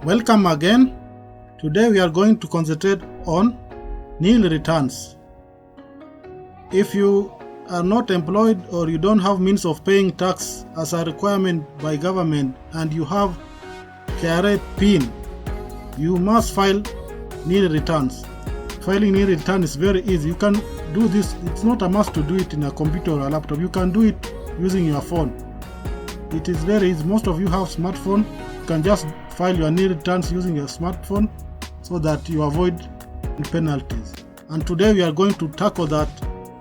Welcome again. Today we are going to concentrate on nil returns. If you are not employed or you don't have means of paying tax as a requirement by government and you have KRA PIN, you must file nil returns. Filing nil return is very easy. You can do this. It's not a must to do it in a computer or a laptop. You can do it using your phone. It is very easy. Most of you have smartphone. You can just file your nil returns using your smartphone so that you avoid penalties. And today we are going to tackle that.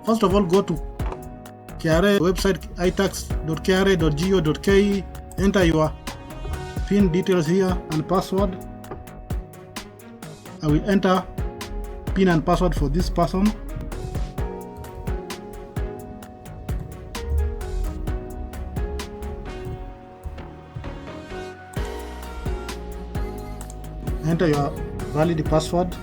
First of all, go to KRA website itax.kra.go.ke, enter your PIN details here and password. I will enter PIN and password for this person. Enter your valid password.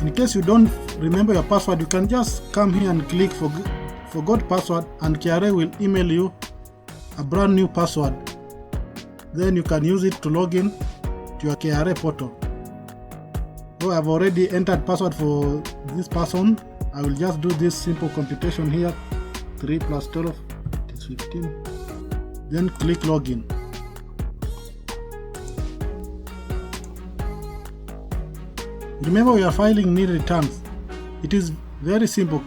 In case you don't remember your password, you can just come here and click forgot password, and KRA will email you a brand new password. Then you can use it to log in to your KRA portal. So I've already entered password for this person. I will just do this simple computation here. 3 plus 12 is 15. Then click login. Remember, we are filing nil returns. It is very simple.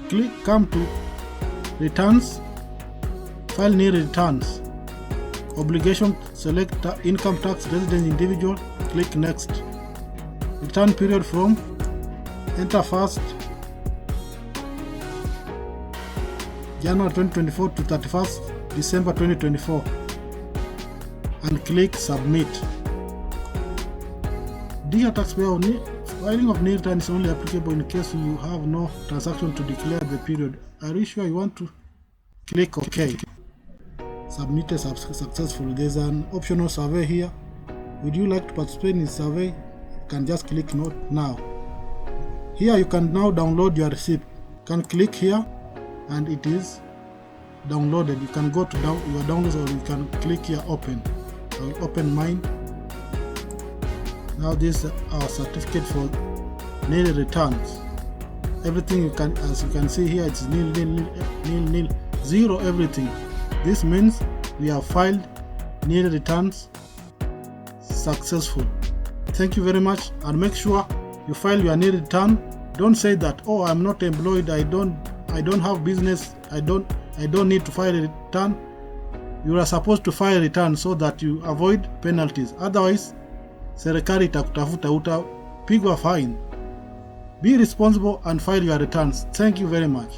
Come to returns, file nil returns. Obligation, select income tax, resident individual, click next. Return period from, enter first January 2024 to 31st December 2024 and click submit. Dear taxpayer, filing of nil return is only applicable in case you have no transaction to declare the period. Are you sure you want to? Click OK. Submitted successfully. There's an optional survey here. Would you like to participate in the survey? You can just click note now. Here you can now download your receipt. You can click here and it is downloaded. You can go to your downloads or you can click here open. I will open mine. Now this is our certificate for nil returns. Everything you can, as you can see here, it's nil, zero everything. This means we have filed nil returns successful. Thank you very much, and make sure you file your nil return. Don't say that, oh, I'm not employed, I don't have business, I don't need to file a return. You are supposed to file a return so that you avoid penalties. Otherwise, serikali itakutafuta, utapigwa fine. Be responsible and file your returns. Thank you very much.